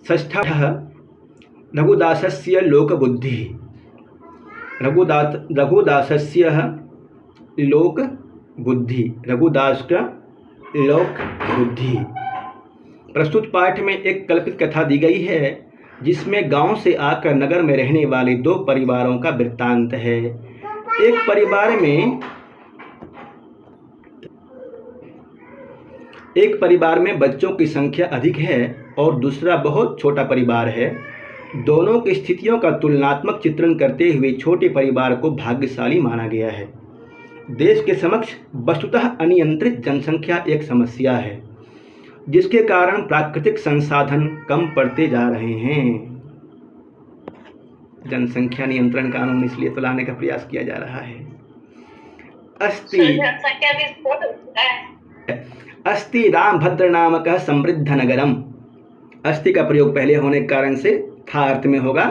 षष्ठः रघुदासस्य लोकबुद्धिः। रघुदासस्य लोक बुद्धि, रघुदास का लोक बुद्धि। प्रस्तुत पाठ में एक कल्पित कथा दी गई है जिसमें गांव से आकर नगर में रहने वाले दो परिवारों का वृत्तांत है। एक परिवार में बच्चों की संख्या अधिक है और दूसरा बहुत छोटा परिवार है। दोनों की स्थितियों का तुलनात्मक चित्रण करते हुए छोटे परिवार को भाग्यशाली माना गया है। देश के समक्ष वस्तुतः अनियंत्रित जनसंख्या एक समस्या है जिसके कारण प्राकृतिक संसाधन कम पड़ते जा रहे हैं। जनसंख्या नियंत्रण कानून इसलिए तो लाने का प्रयास किया जा रहा है। अस्ति रामभद्र नामक समृद्ध नगरम। अस्ति का प्रयोग पहले होने के कारण से था अर्थ में होगा।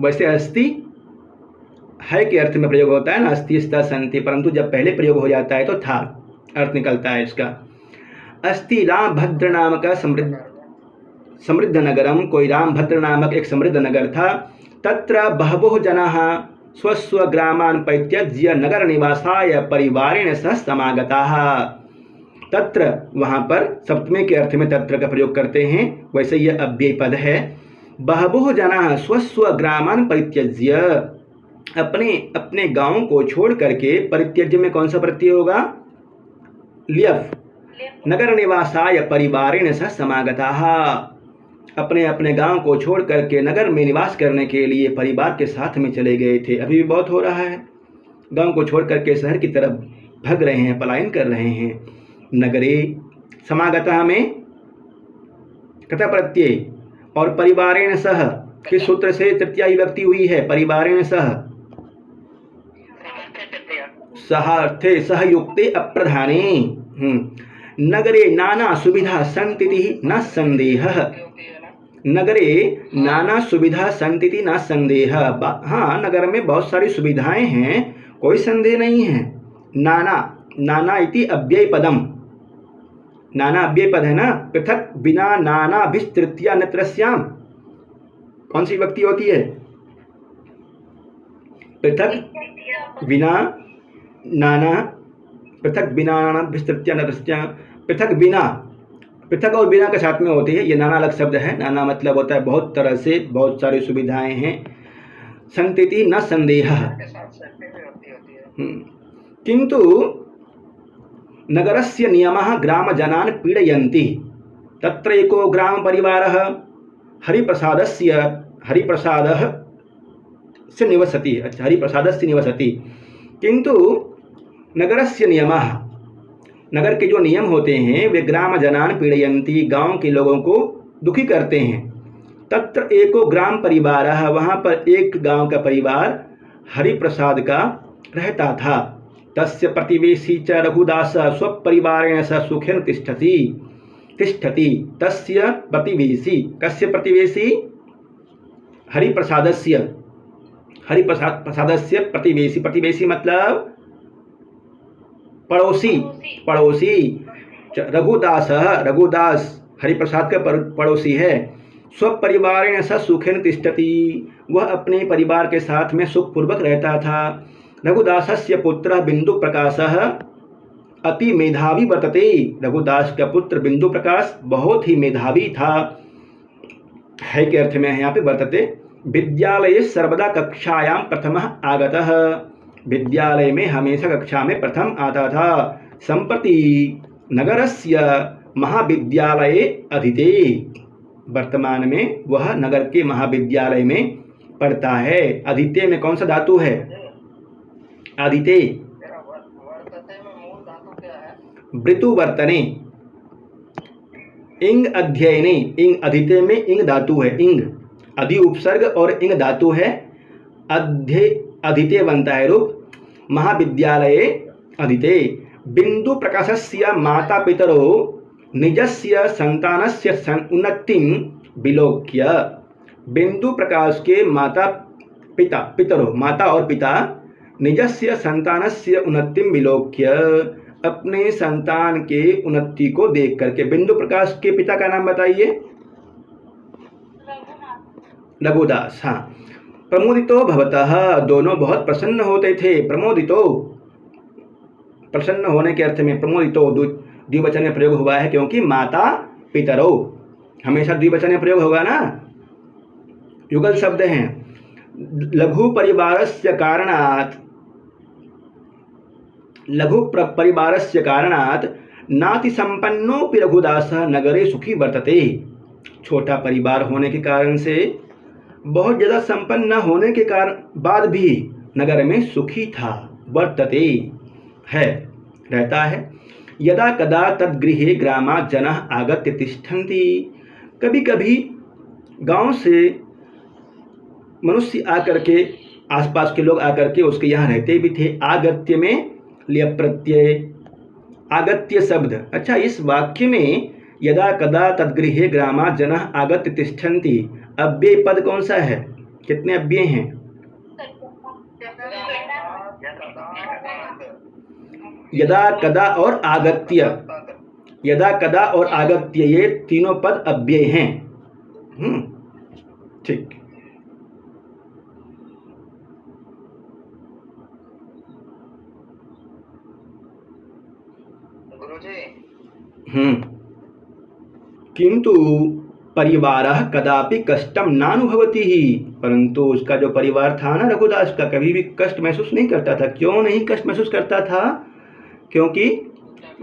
वैसे अस्ति है के अर्थ में प्रयोग होता है ना, अस्ति स्था संति, परंतु जब पहले प्रयोग हो जाता है तो था अर्थ निकलता है इसका। अस्ति रामभद्र नामक समृद्ध नगरम। कोई रामभद्र नामक एक समृद्ध नगर था। तत्र बहवो जनाः स्वस्व ग्रामान् परित्यज्य नगर निवासाय परिवारेण सह समागताः। तत्र वहाँ पर सप्तमी के अर्थ में तत्र का प्रयोग करते हैं, वैसे यह अव्यय पद है। बहवो जनाः स्वस्व ग्रामान् परित्यज्य, अपने अपने गाँव को छोड़ करके, परित्यज्य में कौन सा प्रत्यय होगा? लियफ। नगर निवासाय परिवारेण सह समागताः, अपने अपने गांव को छोड़ करके नगर में निवास करने के लिए परिवार के साथ में चले गए थे। अभी भी बहुत हो रहा है, गांव को छोड़ करके शहर की तरफ भग रहे हैं, पलायन कर रहे हैं। नगरे समागतः में कथा प्रत्यय और परिवारेण सह किस सूत्र से तृतीया विभक्ति हुई है? परिवारेण सह, सहार्थे सहयुक्ते अप्रधाने। नगरे नाना सुविधा संतिति न संदेहः। नगरे नाना सुविधा संतिति न संदेह। हाँ, नगर में बहुत सारी सुविधाएं हैं, कोई संदेह नहीं है। नाना, नाना इति अव्यय पदम। नाना अव्यय पद है ना। पृथक बिना नाना विस्तृत्या नत्रस्याम, कौन सी विभक्ति होती है? पृथक बिना नाना, पृथक बिना नाना विस्तृत्या नत्रस्याम। पृथक बिना, पृथक और बिना के साथ में होती है, ये नाना अलग शब्द है। नाना मतलब होता है बहुत तरह से, बहुत सारी सुविधाएं हैं। संतिति न संदेह। किंतु नगरस्य नियमः ग्राम जनान् पीडयन्ति। तत्र एको ग्राम परिवारः हरिप्रसादः से निवसति। अच्छा, हरिप्रसादस्य निवसति। किंतु नगरस्य नियमः, नगर के जो नियम होते हैं वे ग्राम जनान् पीडयन्ति, गांव के लोगों को दुखी करते हैं। तत्र एको ग्राम परिवारः, वहाँ पर एक गांव का परिवार हरिप्रसाद का रहता था। तस्य प्रतिवेशी च रघुदास स्वपरिवारेण सह सुखेन तिष्ठति। तस्य प्रतिवेशी, कस्य प्रतिवेशी? हरिप्रसादस्य प्रतिवेशी। प्रतिवेशी मतलब पड़ोसी, पड़ोसी। रघुदास हरिप्रसाद का पड़ोसी है। स्वपरिवारेण सह सुखेन तिष्ठति, वह अपने परिवार के साथ में सुखपूर्वक रहता था। रघुदासस्य पुत्रः बिंदु प्रकाशः अति मेधावी वर्तते। रघुदास का पुत्र बिंदु प्रकाश बहुत ही मेधावी था। है के अर्थ में है यहाँ पे वर्तते। विद्यालये सर्वदा कक्षायां प्रथमः आगतः, विद्यालय में हमेशा कक्षा में प्रथम आता था। संप्रति नगरस्य महाविद्यालये अधीते, वर्तमान में वह नगर के महाविद्यालय में पढ़ता है। अधीते में कौन सा धातु है? अधीते। वृतुवर्तने, इंग अध्ययने। इंग, अधीते में इंग धातु है। इंग अधि उपसर्ग और इंग धातु है। अधीते बनता है रूप। महाविद्यालये अधीते। बिंदु प्रकाशस्य माता पितरो निजस्य संतानस्य उन्नतिं विलोक्य। बिंदु प्रकाश के माता पितरो, माता और पिता, निजस्य संतानस्य उन्नतिं विलोक्य, अपने संतान के उन्नति को देख करके। बिंदु प्रकाश के पिता का नाम बताइए। रघुदास, हाँ। प्रमोदितो भवतः, दोनों बहुत प्रसन्न होते थे। प्रमोदितो, प्रसन्न होने के अर्थ में प्रमोदितो द्विवचन में प्रयोग हुआ है, क्योंकि माता पितरो हमेशा द्विवचन में प्रयोग होगा ना, युगल शब्द हैं। लघु परिवारस्य कारणात्, लघु परिवारस्य कारणात् नाति संपन्नोपि रघुदासः नगरे सुखी वर्तते। छोटा परिवार होने के कारण से, बहुत ज़्यादा संपन्न न होने के कारण बाद भी नगर में सुखी था। वर्तते है, रहता है। यदा कदा तद्गृहे ग्रामा जनः आगत्य तिष्ठन्ति, कभी कभी गांव से मनुष्य आकर के, आसपास के लोग आकर के उसके यहाँ रहते भी थे। आगत्य में लिय प्रत्यय, आगत्य शब्द। अच्छा, इस वाक्य में यदा कदा तद्गृहे ग्रामा जनः आगत्य तिष्ठन्ति, अव्यय पद कौन सा है? कितने अव्यय हैं? यदा कदा और आगत्य, यदा कदा और आगत्य, ये तीनों पद अव्यय हैं। ठीक। किंतु परिवारः कदापि कष्टम नानुभवति ही, परंतु उसका जो परिवार था ना रघुदास का, कभी भी कष्ट महसूस नहीं करता था। क्यों नहीं कष्ट महसूस करता था? क्योंकि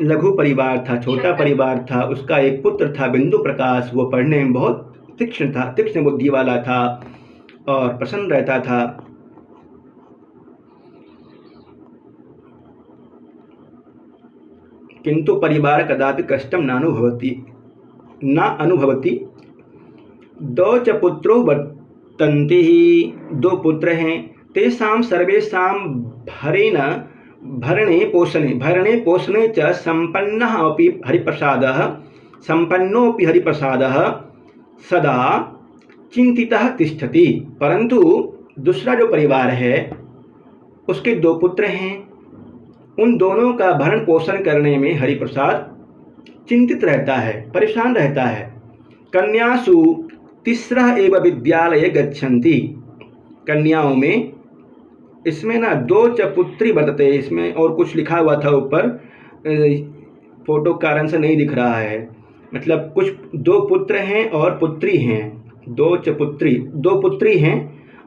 लघु परिवार था, छोटा परिवार था। उसका एक पुत्र था बिंदु प्रकाश, वो पढ़ने में बहुत तीक्ष्ण था, तीक्ष्ण बुद्धि वाला था और प्रसन्न रहता था। किंतु परिवार कदापि कष्टम नानुभवति, न अनुभवति। दो च पुत्रो वर्तन्ते, दो पुत्र हैं। तेषां सर्वेषां भरणे पोषणे च संपन्नः अपि हरिप्रसादः, संपन्नोपि हरिप्रसादः सदा चिंतितः तिष्ठति। परंतु दूसरा जो परिवार है उसके दो पुत्र हैं, उन दोनों का भरण पोषण करने में हरिप्रसाद चिंतित रहता है, परेशान रहता है। कन्यासु तिस्रः एव विद्यालये गच्छन्ति, कन्याओं में, इसमें ना दो च पुत्री वर्तते, इसमें और कुछ लिखा हुआ था ऊपर, फोटो कारण से नहीं दिख रहा है। मतलब कुछ दो पुत्र हैं और पुत्री हैं, दो च पुत्री, दो पुत्री हैं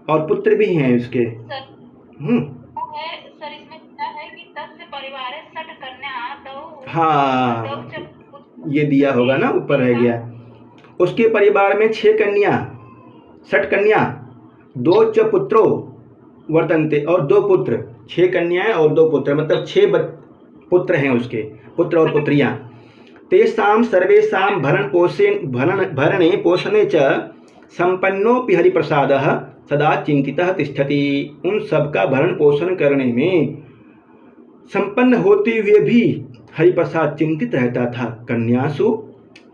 और पुत्र भी हैं इसके। हाँ, ये दिया होगा ना, ऊपर रह गया। उसके परिवार में 6 कन्या, 6 कन्या, 2 च पुत्रो वर्तन्ते, और 2 पुत्र, 6 कन्याएं और 2 पुत्र, मतलब 6 पुत्र हैं उसके, पुत्र और पुत्रियां। तेषां सर्वेषां भरणे पोषणे च संपन्नोपि हरिप्रसादः सदा चिंतितः तिष्ठति, उन सबका भरण पोषण करने में संपन्न होते हुए भी हरिप्रसाद चिंतित रहता था। कन्यासु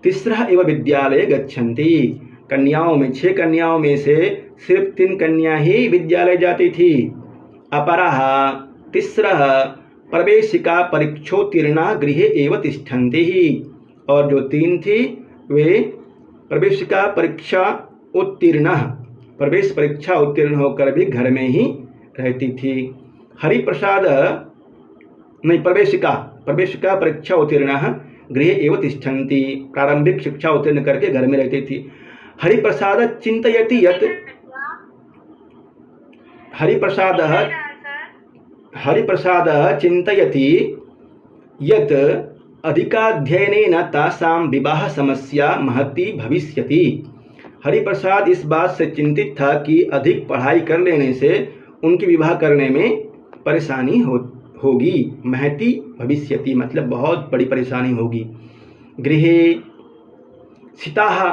तिस्रः एव विद्यालये गच्छन्ति, कन्याओं में 6 कन्याओं में से सिर्फ 3 कन्या ही विद्यालय जाती थी। अपरः तिस्रः प्रवेशिका परीक्षोत्तीर्णा गृहे एव तिष्ठन्ति, और जो 3 थी वे प्रवेशिका परीक्षा उत्तीर्ण, प्रवेश परीक्षा उत्तीर्ण होकर भी घर में ही रहती थी। हरिप्रसाद नहीं, प्रवेशिका परीक्षा उत्तीर्ण गृहे एव तिष्ठन्ति, प्रारंभिक शिक्षा उत्तीर्ण करके घर में रहती थी। हरिप्रसाद चिंतयति यत्, हरिप्रसाद चिंतयति यत् अधिकाध्ययनेन तासां विवाह समस्या महती भविष्यति। हरिप्रसाद इस बात से चिंतित था कि अधिक पढ़ाई कर लेने से उनकी विवाह करने में परेशानी होगी। महती भविष्यति मतलब बहुत बड़ी परेशानी होगी। गृहे स्थिताः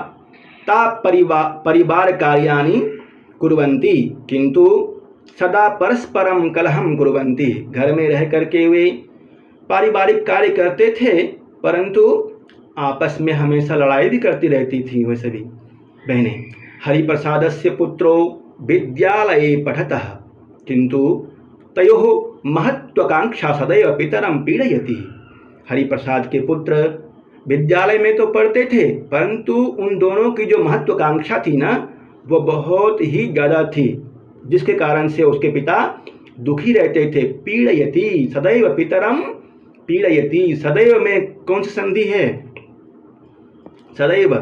ता परिवार कार्याणि कुर्वन्ति किंतु सदा परस्परम कलहम कुर्वन्ति, घर में रह करके वे पारिवारिक कार्य करते थे परंतु आपस में हमेशा लड़ाई भी करती रहती थी वे सभी बहनें। हरिप्रसादस्य पुत्रो विद्यालये पठतः किंतु तयोः महत्वाकांक्षा सदैव पितरं पीड़यति। हरिप्रसाद के पुत्र विद्यालय में तो पढ़ते थे परंतु उन दोनों की जो महत्वाकांक्षा थी ना वो बहुत ही ज़्यादा थी, जिसके कारण से उसके पिता दुखी रहते थे। पीड़यति सदैव पितरम पीड़यति, सदैव में कौन सी संधि है? सदैव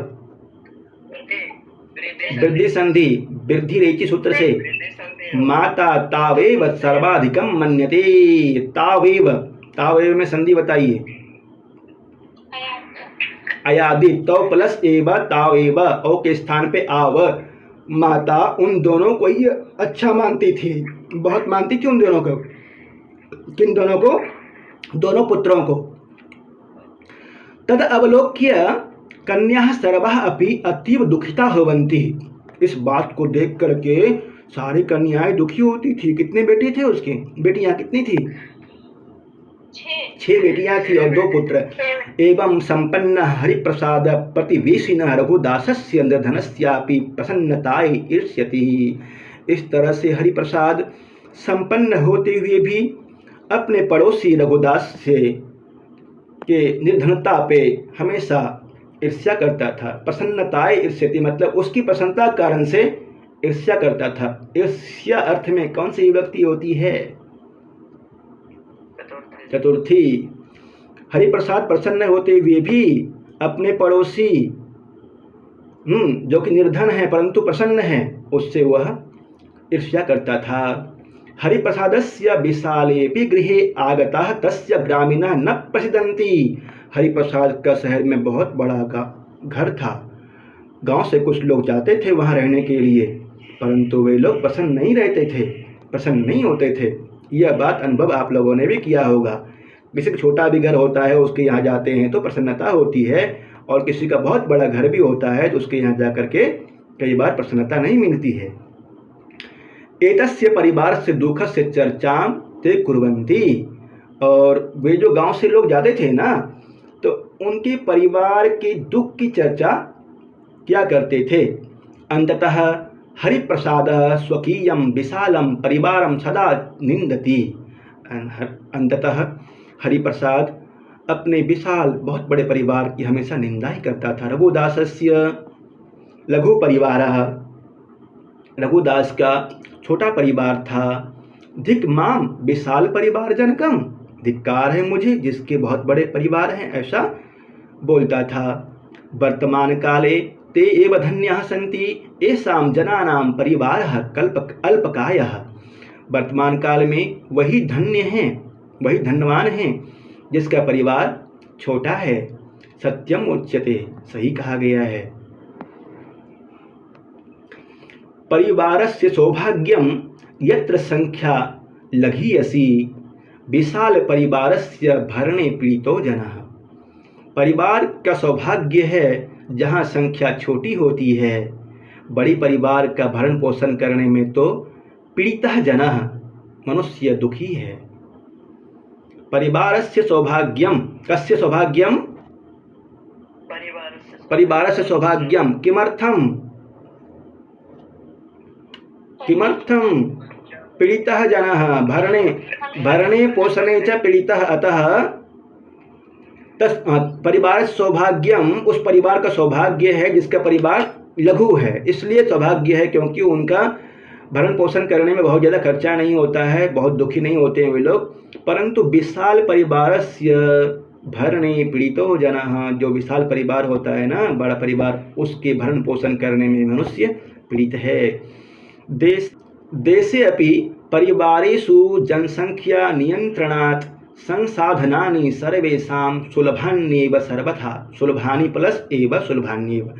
वृद्धि संधि, वृद्धि रेचि सूत्र से। माता तावेव सर्वाधिकम मन्यते। तावेव, तावेव में संधि बताइए। अयादि, तो प्लस एव तावेव, ओ के स्थान पे आव। माता उन दोनों को ही अच्छा मानती थी, बहुत मानती थी उन दोनों को। किन दोनों को? दोनों पुत्रों को। तद अवलोक्य कन्या सर्वः अपि अतीव दुखिता भवन्ति। इस बात को देख करके सारी कन्याएं दुखी होती थी। कितने बेटे थे उसके? बेटियां कितनी थी? 6 बेटियां थी और 2 पुत्र। एवं संपन्न हरिप्रसाद प्रतिवेशिन रघुदासस्य निर्धनस्यापि प्रसन्नताय ईर्ष्यति। इस तरह से हरिप्रसाद संपन्न होते हुए भी अपने पड़ोसी रघुदास से के निर्धनता पे हमेशा ईर्ष्या करता था। प्रसन्नताय ईर्ष्यति मतलब उसकी प्रसन्नता कारण से ईर्ष्या करता था। ईर्ष्या अर्थ में कौन सी विभक्ति होती है? चतुर्थी। हरिप्रसाद प्रसन्न होते हुए भी अपने पड़ोसी जो कि निर्धन है परंतु प्रसन्न है, उससे वह ईर्ष्या करता था। हरिप्रसादस्य विशालेपि गृहे आगतः तस्य ग्रामीणः न प्रसिदन्ति। हरिप्रसाद का शहर में बहुत बड़ा घर था। गांव से कुछ लोग जाते थे वहां रहने के लिए, परंतु वे लोग प्रसन्न नहीं रहते थे, प्रसन्न नहीं होते थे। यह बात अनुभव आप लोगों ने भी किया होगा। किसी का छोटा भी घर होता है, उसके यहाँ जाते हैं तो प्रसन्नता होती है, और किसी का बहुत बड़ा घर भी होता है तो उसके यहाँ जा करके कई बार प्रसन्नता नहीं मिलती है। एतस्य परिवार से दुख से चर्चा ते कुर्वन्ति। और वे जो गांव से लोग जाते थे ना, तो उनके परिवार के दुख की चर्चा क्या करते थे। अंततः हरिप्रसाद स्वकीयं विशालं परिवारं सदा निंदति। अंततः हरिप्रसाद अपने विशाल बहुत बड़े परिवार की हमेशा निंदा ही करता था। रघुदासस्य लघु परिवारः, रघुदास का छोटा परिवार था। धिक माम विशाल परिवार जनकम, धिक्कार है मुझे जिसके बहुत बड़े परिवार हैं, ऐसा बोलता था। वर्तमान काले ते एव धन्याः सन्ति येषां जनानां परिवारः अल्पकायः। वर्तमान काल में वही धन्य हैं, वही धनवान हैं जिसका परिवार छोटा है। सत्यम उच्यते, सही कहा गया है। परिवारस्य सौभाग्यम यत्र संख्या लघीयसी विशाल परिवारस्य भरणे पीड़ितो जनः। परिवार का सौभाग्य है जहाँ संख्या छोटी होती है। बड़ी परिवार का भरण पोषण करने में तो पीड़ितः जनः, मनुष्य दुखी है। परिवारस्य सौभाग्यम, कस्य सौभाग्यम? परिवारस्य सौभाग्यम। किमर्थम? किमर्थम? पीड़ितः जनः भरणे पोषणे च पीड़ितः, अतः परिवार सौभाग्यम, उस परिवार का सौभाग्य है जिसका परिवार लघु है, इसलिए सौभाग्य है क्योंकि उनका भरण पोषण करने में बहुत ज़्यादा खर्चा नहीं होता है, बहुत दुखी नहीं होते हैं वे लोग। परंतु विशाल परिवारस्य भरणे पीड़ितो जनः, जो विशाल परिवार होता है ना, बड़ा परिवार, उसके भरण पोषण करने में मनुष्य पीड़ित है। देशे अपि परिवारेषु जनसंख्या नियंत्रणात् संसाधनानि सर्वेषां सुलभान्येव सर्वथा। सुलभानि प्लस एव सुलभान्येव।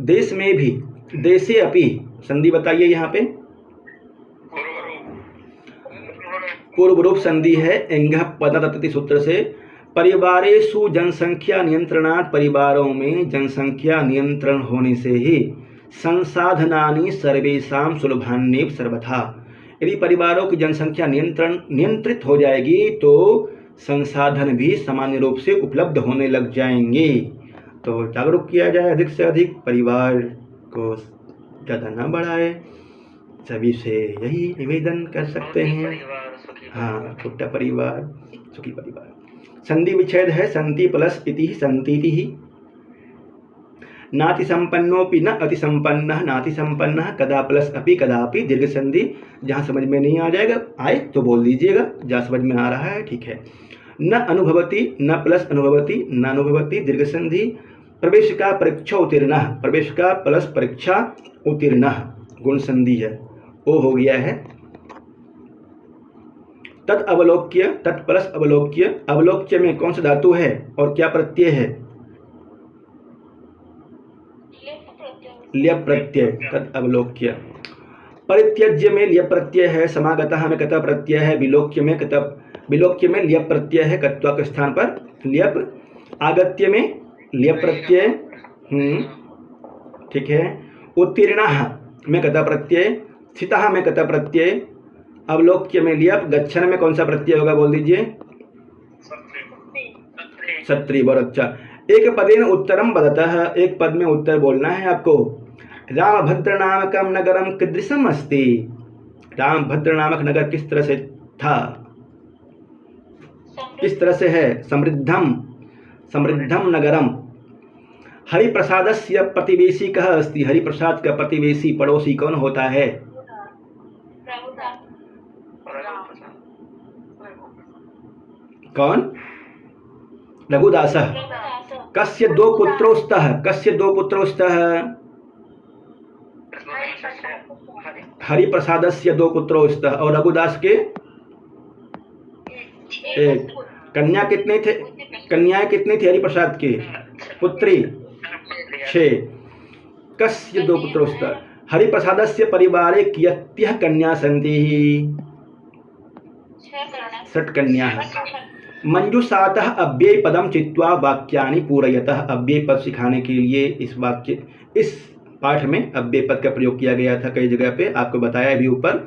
देश में भी, देशे अपि संधि बताइए यहाँ पे। पूर्व रूप संधि है एंगः पदतति सूत्र से। परिवारेषु जनसंख्या नियंत्रणात्, परिवारों में जनसंख्या नियंत्रण होने से ही संसाधनानि सर्वेषां सुलभान्येव सर्वथा। यदि परिवारों की जनसंख्या नियंत्रित हो जाएगी तो संसाधन भी सामान्य रूप से उपलब्ध होने लग जाएंगे। तो जागरूक किया जाए अधिक से अधिक, परिवार को ज़्यादा न बढ़ाए, सभी से यही निवेदन कर सकते हैं। हाँ, छोटा परिवार सुखी परिवार। संधि विच्छेद है संति प्लस इति संतीति ही। नाति संपन्नोपि न अति संपन्नः नाति संपन्नः कदा प्लस अपि कदापि दीर्घ संधि। जहाँ समझ में नहीं आ जाएगा आए तो बोल दीजिएगा, जहाँ समझ में आ रहा है ठीक है। न अनुभवति न प्लस अनुभवति न अनुभवति दीर्घ संधि। प्रवेश का परीक्षा उत्तीर्ण, प्रवेश का प्लस परीक्षा उत्तीर्ण गुण संधि है, वो हो गया है। तत् अवलोक्य तत् प्लस अवलोक्य, अवलोक्य में कौन सा धातु है और क्या प्रत्यय है? लिय प्रत्यय, तत् अवलोक्य। परित्यज्य में लिय प्रत्यय है, समागतः में कतः प्रत्यय है, विलोक्य में लिय प्रत्यय है कत्वा के स्थान पर लियप, आगत्य में लिय प्रत्यय ठीक है। उत्तीर्णः में कतः प्रत्यय, स्थितः में कतः प्रत्यय, अवलोक्य में लियप, गच्छन में कौन सा प्रत्यय होगा बोल दीजिए? सत्री। बहुत अच्छा। एक पदेन उत्तरम वदतः, एक पद में उत्तर बोलना है आपको। रामभद्र नामकम नगरम कीदृशम अस्ति, रामभद्र नामक नगर किस तरह से था, किस तरह से है? समृद्धम, समृद्धम नगरम। हरिप्रसादस्य प्रतिवेशी कः अस्ति, हरिप्रसाद का प्रतिवेशी पड़ोसी कौन होता है? कौन? रघुदासः। कस्य दो पुत्रो स्तः, कस्य दो पुत्रो स्तः? हरिप्रसादस्य दो पुत्रो स्तः। और रघुदास के एक। कन्या कितने थे, कन्याएं कितनी थी हरिप्रसाद के? पुत्री 6। कस्य दो पुत्रो स्तः। हरिप्रसादस्य परिवारे कियत्यः कन्या सन्ति? 6 कन्याः। मंजूषातः अव्यय पदम चित्वा वाक्यानि पूरयतः, अव्यय पद सिखाने के लिए इस पाठ में अव्यय पद का प्रयोग किया गया था कई जगह पे, आपको बताया भी ऊपर।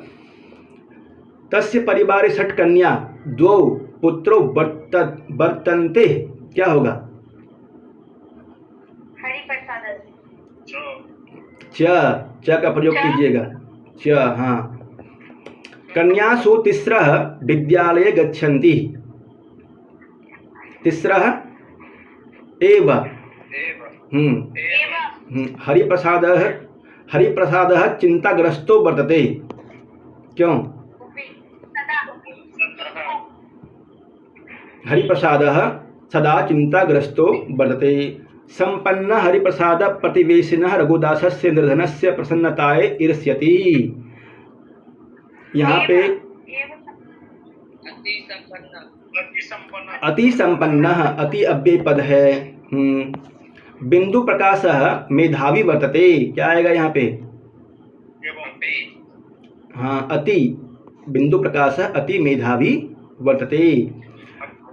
तस्य परिवारे 6 कन्या 2 पुत्रों वर्तन्ते, क्या होगा? च का प्रयोग कीजिएगा, च। हाँ। कन्यासु तिस्रः विद्यालये गच्छन्ति, तिस्रः एव। हरिप्रसादः चिंताग्रस्तो वर्तते, क्यों? हरिप्रसादः सदा चिंताग्रस्तो वर्तते। संपन्न हरिप्रसाद प्रतिवेशिनः रघुदासस्य निर्धनस्य प्रसन्नताये ईर्ष्यति। यहाँ पे अति संपन्न, अति अव्यय पद है। बिंदु प्रकाशः मेधावी वर्तते, क्या आएगा यहाँ पे? हाँ, अति, बिंदु प्रकाशः अति मेधावी वर्तते।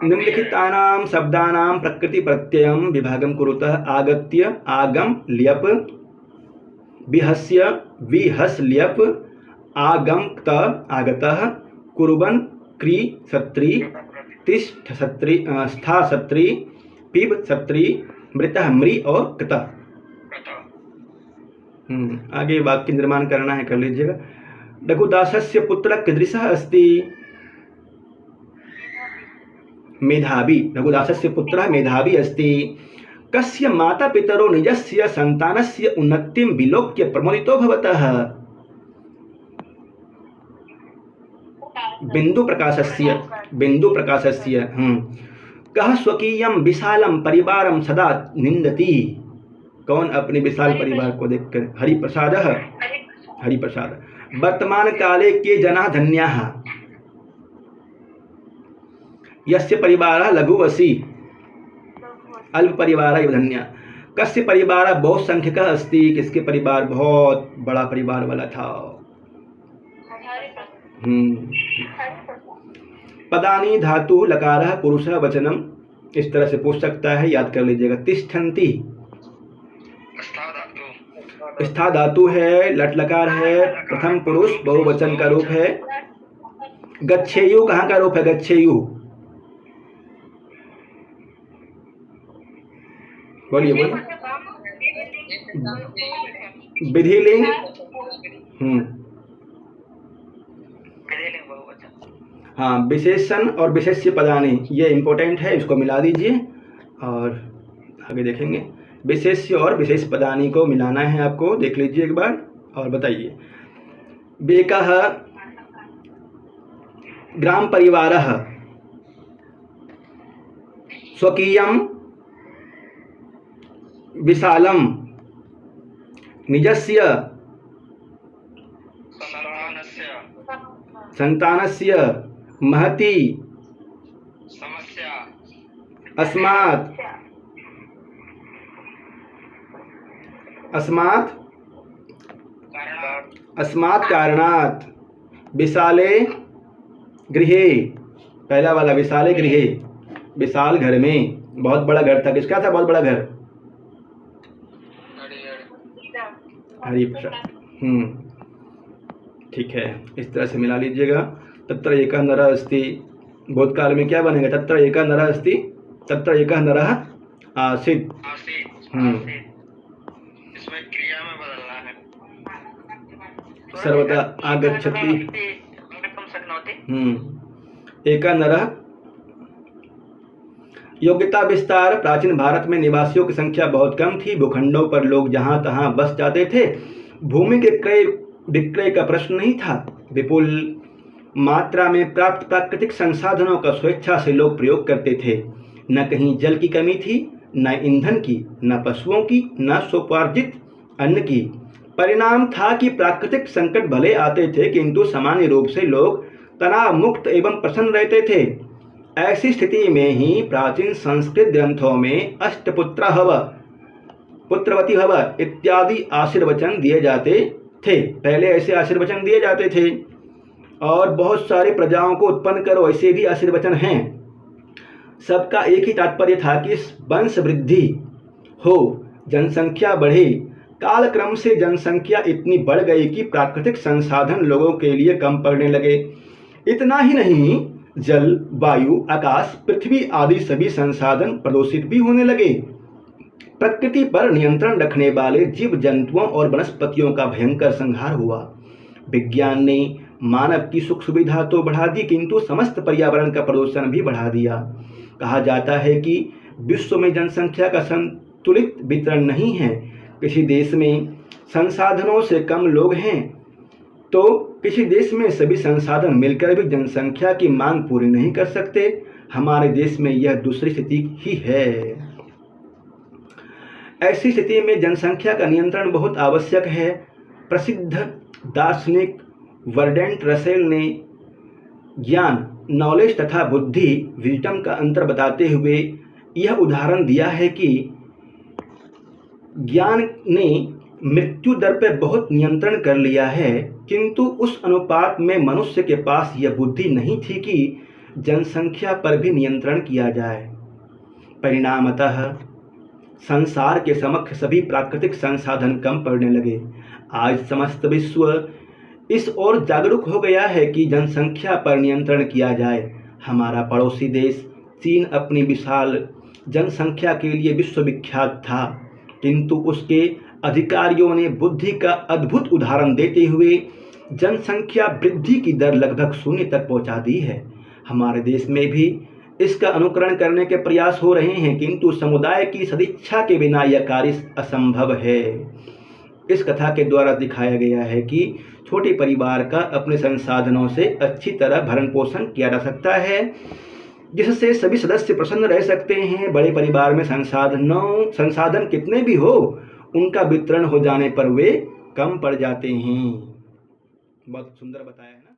निम्नलिखितानां शब्दानां प्रकृति प्रत्ययं विभागं कुरुतः। आगत्य आगम लियप, विहस्य विहस लियप, आगमक्त आगतः, कुर्वन् क्री सत्री, तिष्ठ सत्री, स्था सत्री, पिब सत्री, मृतः मृ और कृतः। आगे वाक्य निर्माण करना है, कर लीजिएगा। रघुदासस्य पुत्रः कीदृशः अस्ति? मेधावी। रघुदासस्य पुत्रः मेधावी अस्ति। कस्य माता पितरो निजस्य संतानस्य उन्नतिं विलोक्य प्रमोदितो भवतः? बिंदु प्रकाशस्य, बिंदु प्रकाशस्य। कः स्वकीयं विशालं परिवारं सदा निंदति, कौन अपने विशाल परिवार को देखकर? हरिप्रसादः, हरिप्रसाद। वर्तमान काले के जना धन्याः, यस्य परिवारः लघुवसी, अल्प परिवारः इव धन्या। कस्य परिवारः बहुसंख्यकः अस्ति, किसके परिवार बहुत बड़ा परिवार वाला था? पदानि धातु लकारः पुरुषः वचनम, इस तरह से पूछ सकता है, याद कर लीजिएगा। तिष्ठन्ति स्था धातु है, लट लकार है, प्रथम पुरुष बहुवचन का रूप है। गच्छेयु कहाँ का रूप है? गच्छेयु, बोलिए बोलिए। विधिलिंग, हाँ, विशेषण और विशेष्य पदानि, ये इंपॉर्टेंट है, इसको मिला दीजिए और आगे देखेंगे। विशेष्य और विशेष पदानी को मिलाना है आपको, देख लीजिए एक बार और बताइए। बेकः ग्राम परिवारः स्वकीयं विशालं निजस्य संतानस्य महती अस्मात् कारणात् विशाले गृहे, पहला वाला विशाले गृहे, विशाल घर में, बहुत बड़ा घर था। किसका था बहुत बड़ा घर? हरि प्रसाद। ठीक है, इस तरह से मिला लीजिएगा। तत्र एकः नरः अस्ति, भूतकाल में क्या बनेगा? तत्र एकः नरः अस्ति, तत्र एकः नरः आसीत्। इसमें क्रिया में बदलना है। सर्वदा आगच्छति। एकः नरः। योग्यता विस्तार। प्राचीन भारत में निवासियों की संख्या बहुत कम थी। भूखंडों पर लोग जहां तहां बस जाते थे। भूमि के क्रय विक्रय का प्रश्न नहीं था। विपुल मात्रा में प्राप्त प्राकृतिक संसाधनों का स्वेच्छा से लोग प्रयोग करते थे। न कहीं जल की कमी थी, न ईंधन की, न पशुओं की, न स्वोपार्जित अन्न की। परिणाम था कि प्राकृतिक संकट भले आते थे, किंतु सामान्य रूप से लोग तनाव मुक्त एवं प्रसन्न रहते थे। ऐसी स्थिति में ही प्राचीन संस्कृत ग्रंथों में अष्टपुत्र हव, पुत्रवती हव इत्यादि आशीर्वचन दिए जाते थे। पहले ऐसे आशीर्वचन दिए जाते थे। और बहुत सारे प्रजाओं को उत्पन्न करो, ऐसे भी आशीर्वचन हैं। सबका एक ही तात्पर्य था कि वंश वृद्धि हो, जनसंख्या बढ़े। कालक्रम से जनसंख्या इतनी बढ़ गई कि प्राकृतिक संसाधन लोगों के लिए कम पड़ने लगे। इतना ही नहीं, जल, वायु, आकाश, पृथ्वी आदि सभी संसाधन प्रदूषित भी होने लगे। प्रकृति पर नियंत्रण रखने वाले जीव जंतुओं और वनस्पतियों का भयंकर संहार हुआ। विज्ञान ने मानव की सुख सुविधा तो बढ़ा दी, किंतु समस्त पर्यावरण का प्रदूषण भी बढ़ा दिया। कहा जाता है कि विश्व में जनसंख्या का संतुलित वितरण नहीं है। किसी देश में संसाधनों से कम लोग हैं तो किसी देश में सभी संसाधन मिलकर भी जनसंख्या की मांग पूरी नहीं कर सकते। हमारे देश में यह दूसरी स्थिति ही है। ऐसी स्थिति में जनसंख्या का नियंत्रण बहुत आवश्यक है। प्रसिद्ध दार्शनिक बर्ट्रैंड रसेल ने ज्ञान, नॉलेज तथा बुद्धि, विजडम का अंतर बताते हुए यह उदाहरण दिया है कि ज्ञान ने मृत्यु दर पर बहुत नियंत्रण कर लिया है, किंतु उस अनुपात में मनुष्य के पास यह बुद्धि नहीं थी कि जनसंख्या पर भी नियंत्रण किया जाए। परिणामतः संसार के समक्ष सभी प्राकृतिक संसाधन कम पड़ने लगे। आज समस्त विश्व इस ओर जागरूक हो गया है कि जनसंख्या पर नियंत्रण किया जाए। हमारा पड़ोसी देश चीन अपनी विशाल जनसंख्या के लिए विश्वविख्यात था, किंतु उसके अधिकारियों ने बुद्धि का अद्भुत उदाहरण देते हुए जनसंख्या वृद्धि की दर लगभग शून्य तक पहुंचा दी है। हमारे देश में भी इसका अनुकरण करने के प्रयास हो रहे हैं, किंतु समुदाय की सदिच्छा के बिना यह कार्य असंभव है। इस कथा के द्वारा दिखाया गया है कि छोटे परिवार का अपने संसाधनों से अच्छी तरह भरण पोषण किया जा सकता है, जिससे सभी सदस्य प्रसन्न रह सकते हैं। बड़े परिवार में संसाधन कितने भी हो, उनका वितरण हो जाने पर वे कम पड़ जाते हैं। बहुत सुंदर बताया है ना।